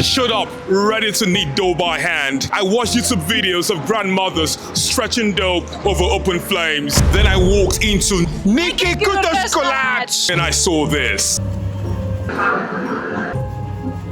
showed up ready to knead dough by hand. I watched YouTube videos of grandmothers stretching dough over open flames. Then I walked into Niki Kürtőskalács and I saw this.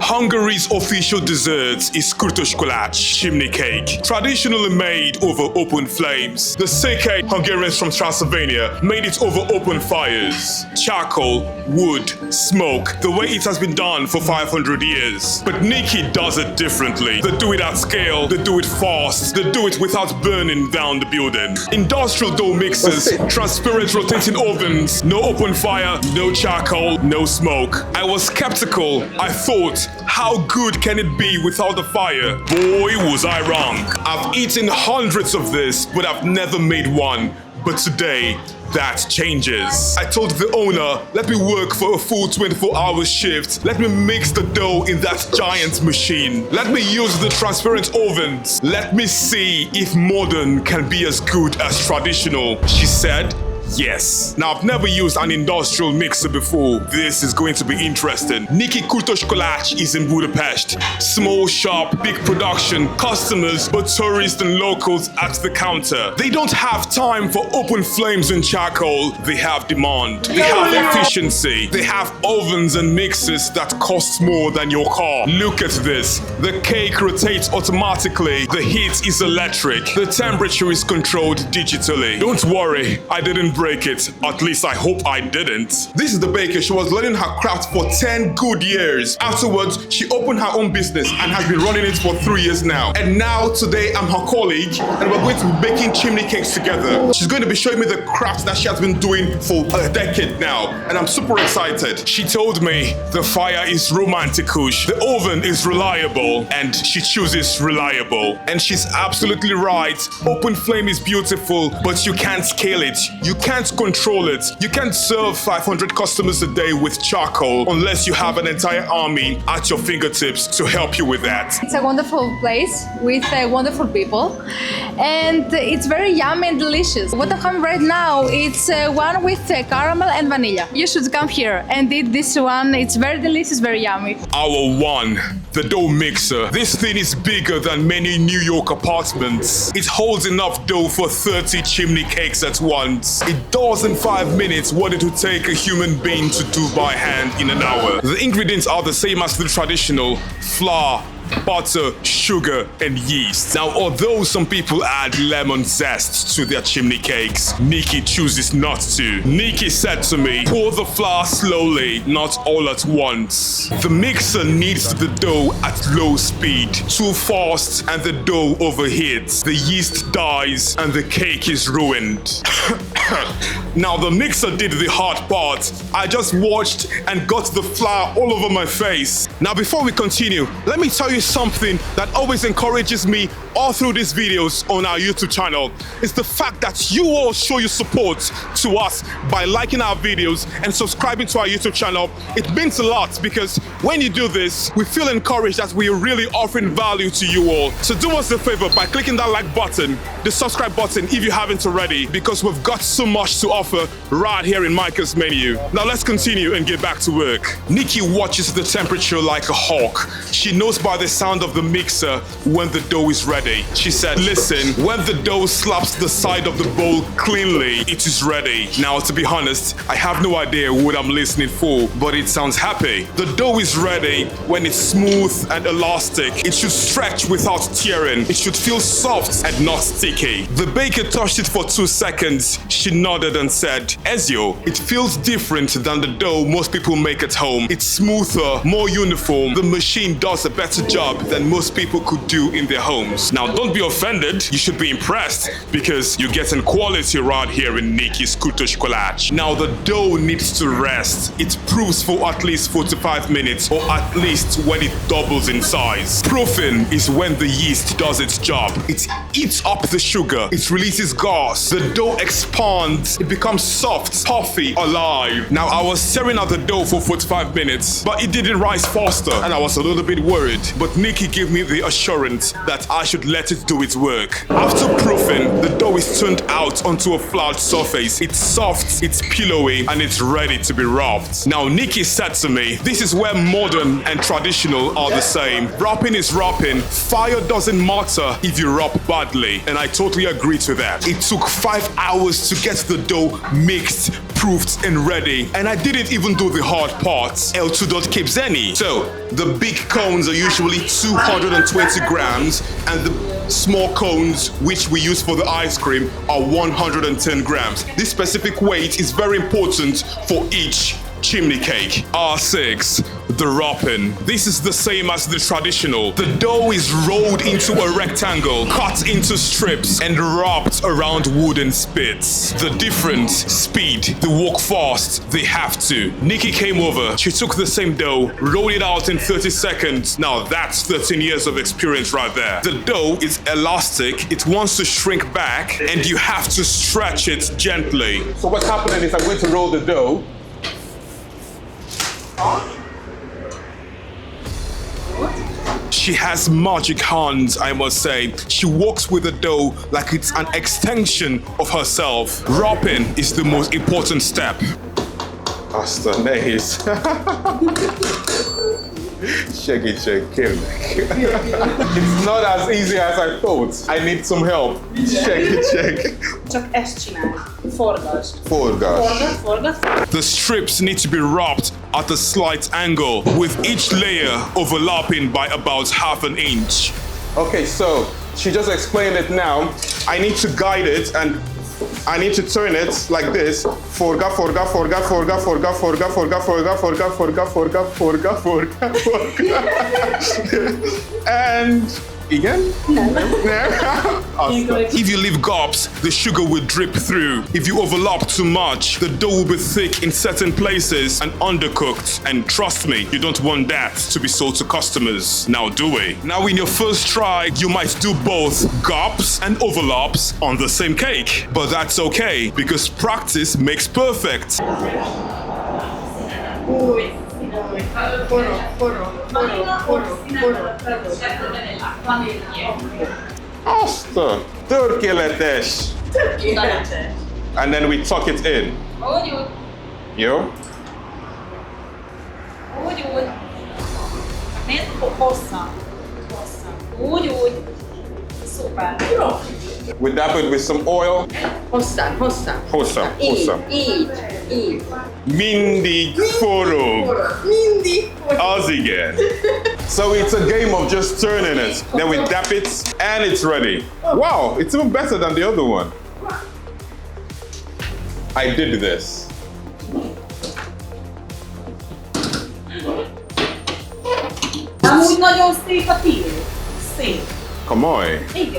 Hungary's official dessert is Kürtőskalács chimney cake, traditionally made over open flames. The sake Hungarians from Transylvania made it over open fires. Charcoal, wood, smoke, the way it has been done for 500 years. But Niki does it differently. They do it at scale, they do it fast, they do it without burning down the building. Industrial dough mixers, transparent rotating ovens, no open fire, no charcoal, no smoke. I was skeptical. I thought, how good can it be without the fire? Boy, was I wrong. I've eaten hundreds of this, but I've never made one. But today, that changes. I told the owner, let me work for a full 24-hour shift. Let me mix the dough in that giant machine. Let me use the transparent ovens. Let me see if modern can be as good as traditional. She said, yes. Now, I've never used an industrial mixer before. This is going to be interesting. Niki Kürtőskalács is in Budapest. Small shop, big production, customers, but tourists and locals at the counter. They don't have time for open flames and charcoal. They have demand. They have efficiency. They have ovens and mixers that cost more than your car. Look at this. The cake rotates automatically. The heat is electric. The temperature is controlled digitally. Don't worry, I didn't break it. At least I hope I didn't. This is the baker. She was learning her craft for 10 good years. Afterwards, she opened her own business and has been running it for 3 years now. And now, today, I'm her colleague and we're going to be baking chimney cakes together. She's going to be showing me the craft that she has been doing for a decade now. And I'm super excited. She told me the fire is romantic-ish, the oven is reliable, and she chooses reliable. And she's absolutely right. Open flame is beautiful, but you can't scale it. You can't control it. You can't serve 500 customers a day with charcoal unless you have an entire army at your fingertips to help you with that. It's a wonderful place with wonderful people, and it's very yummy and delicious. What I have right now, it's one with caramel and vanilla. You should come here and eat this one. It's very delicious, very yummy. Our one, the dough mixer. This thing is bigger than many New York apartments. It holds enough dough for 30 chimney cakes at once. It does in 5 minutes what it would take a human being to do by hand in an hour. The ingredients are the same as the traditional: flour, butter, sugar, and yeast. Now, although some people add lemon zest to their chimney cakes, Niki chooses not to. Niki said to me, pour the flour slowly, not all at once. The mixer kneads the dough at low speed. Too fast and the dough overheats. The yeast dies and the cake is ruined. Now, the mixer did the hard part. I just watched and got the flour all over my face. Now, before we continue, let me tell you something that always encourages me all through these videos on our YouTube channel. It's the fact that you all show your support to us by liking our videos and subscribing to our YouTube channel. It means a lot because when you do this, we feel encouraged that we are really offering value to you all. So do us a favor by clicking that like button, the subscribe button if you haven't already, because we've got so much to offer right here in Micah's menu. Now let's continue and get back to work. Niki watches the temperature like a hawk. She knows by the sound of the mixer when the dough is ready. She said, listen, when the dough slaps the side of the bowl cleanly, it is ready. Now, to be honest, I have no idea what I'm listening for, but it sounds happy. The dough is ready when it's smooth and elastic. It should stretch without tearing. It should feel soft and not sticky. The baker touched it for 2 seconds. She nodded and said, Ezio, it feels different than the dough most people make at home. It's smoother, more uniform. The machine does a better job than most people could do in their homes. Now, don't be offended. You should be impressed because you're getting quality right here in Niki's Kürtőskalács. Now, the dough needs to rest. It proofs for at least 45 minutes, or at least when it doubles in size. Proofing is when the yeast does its job. It eats up the sugar. It releases gas. The dough expands. It becomes soft, puffy, alive. Now, I was stirring out the dough for 45 minutes, but it didn't rise fast faster, and I was a little bit worried. But Niki gave me the assurance that I should let it do its work. After proofing, the dough is turned out onto a flat surface. It's soft, it's pillowy, and it's ready to be wrapped. Now, Niki said to me, this is where modern and traditional are the same. Wrapping is wrapping. Fire doesn't matter if you wrap badly, and I totally agree to that. It took 5 hours to get the dough mixed, proofed, and ready, and I didn't even do the hard parts. El2 keeps any. So, the big cones are usually 220 grams, and the small cones, which we use for the ice cream, are 110 grams. This specific weight is very important for each chimney cake. R6, the wrapping. This is the same as the traditional. The dough is rolled into a rectangle, cut into strips, and wrapped around wooden spits. The difference, speed. They work fast. They have to. Niki came over. She took the same dough, rolled it out in 30 seconds. Now that's 13 years of experience right there. The dough is elastic. It wants to shrink back, and you have to stretch it gently. So what's happening is I'm going to roll the dough. She has magic hands, I must say. She works with the dough like it's an extension of herself. Wrapping is the most important step. Hasta nice. Shake it. It's not as easy as I thought. I need some help. Check. Csak ezt csinálj. Forgasd. Forgasd. The strips need to be wrapped at a slight angle, with each layer overlapping by about half an inch. Okay, so she just explained it now. I need to guide it and I need to turn it like this. Forga. And again? If you leave gaps, the sugar will drip through. If you overlap too much, the dough will be thick in certain places and undercooked. And trust me, you don't want that to be sold to customers. Now do we? Now in your first try, you might do both gaps and overlaps on the same cake. But that's okay, because practice makes perfect. Asta, tökéletes. And then we tuck it in. Jó? Úgy. Nézd, hosszabb. Úgy. Szuper. We dab it with some oil. Hosszabb. Így. Mindig forog. Az igen. So it's a game of just turning it. Then we dab it and it's ready. Wow, it's even better than the other one. I did this. Amúgy nagyon szép a tiéd. Szép. Come on.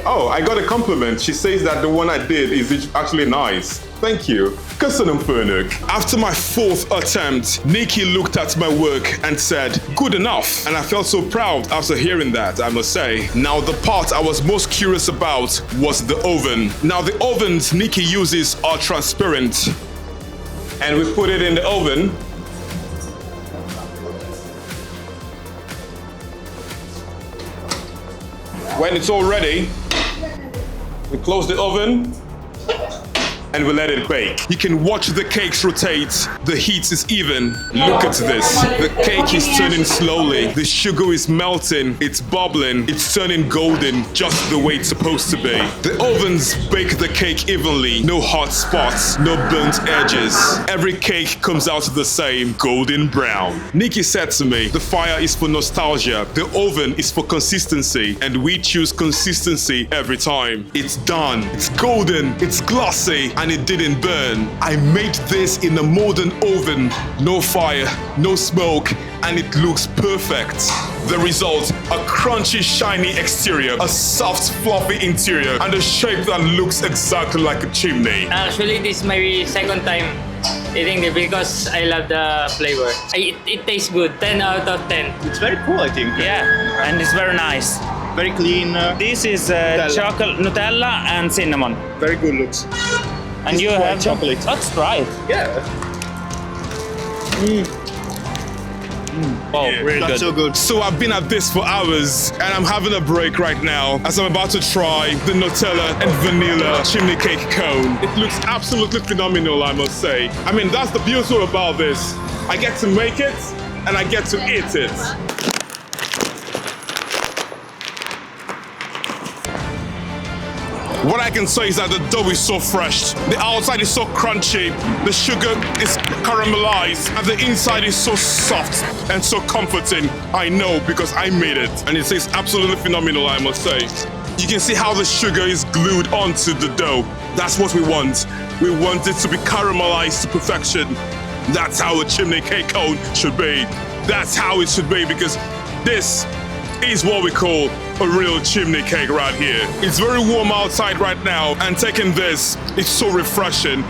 Oh, I got a compliment. She says that the one I did is actually nice. Thank you. Köszönöm főnök. After my 4th attempt, Niki looked at my work and said, good enough. And I felt so proud after hearing that, I must say. Now, the part I was most curious about was the oven. Now, the ovens Niki uses are transparent. And we put it in the oven. When it's all ready, we close the oven and we let it bake. You can watch the cakes rotate. The heat is even. Look at this. The cake is turning slowly. The sugar is melting. It's bubbling. It's turning golden, just the way it's supposed to be. The ovens bake the cake evenly. No hot spots, no burnt edges. Every cake comes out the same, golden brown. Niki said to me, the fire is for nostalgia. The oven is for consistency. And we choose consistency every time. It's done. It's golden. It's glossy. And it didn't burn. I made this in a modern oven. No fire, no smoke, and it looks perfect. The result, a crunchy, shiny exterior, a soft, fluffy interior, and a shape that looks exactly like a chimney. Actually, this is my second time eating it because I love the flavor. It tastes good, 10 out of 10. It's very cool, I think. Yeah, and it's very nice. Very clean. This is chocolate, Nutella and cinnamon. Very good looks. And you white have chocolate. Let's try it. Yeah. Wow, here. really That's good. so good. So I've been at this for hours and I'm having a break right now as I'm about to try the Nutella and vanilla chimney cake cone. It looks absolutely phenomenal, I must say. I mean, that's the beauty about this. I get to make it and I get to eat it. What I can say is that the dough is so fresh. The outside is so crunchy, the sugar is caramelized, and the inside is so soft and so comforting. I know because I made it. And it tastes absolutely phenomenal, I must say. You can see how the sugar is glued onto the dough. That's what we want. We want it to be caramelized to perfection. That's how a chimney cake cone should be. That's how it should be, because this is what we call a real chimney cake right here. It's very warm outside right now, and taking this, it's so refreshing.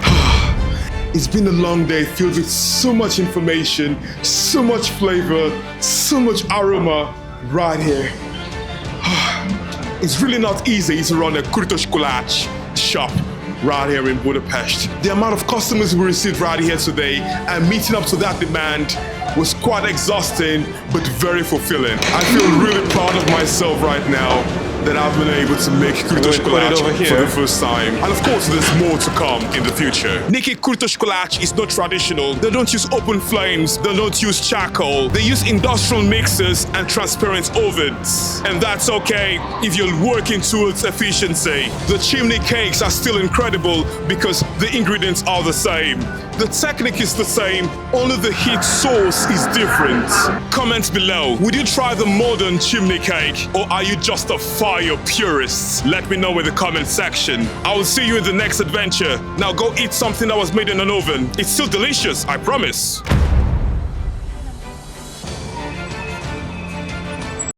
It's been a long day filled with so much information, so much flavor, so much aroma right here. It's really not easy to run a Kürtőskalács shop right here in Budapest. The amount of customers we received right here today and meeting up to that demand was quite exhausting, but very fulfilling. I feel really proud of myself right now that I've been able to make Kürtőskalács for the first time. And of course, there's more to come in the future. Niki Kürtőskalács is not traditional. They don't use open flames. They don't use charcoal. They use industrial mixers and transparent ovens. And that's okay if you're working towards efficiency. The chimney cakes are still incredible because the ingredients are the same. The technique is the same, only the heat source is different. Comment below, would you try the modern chimney cake or are you just a fire purist? Let me know in the comment section. I will see you in the next adventure. Now go eat something that was made in an oven. It's still delicious, I promise.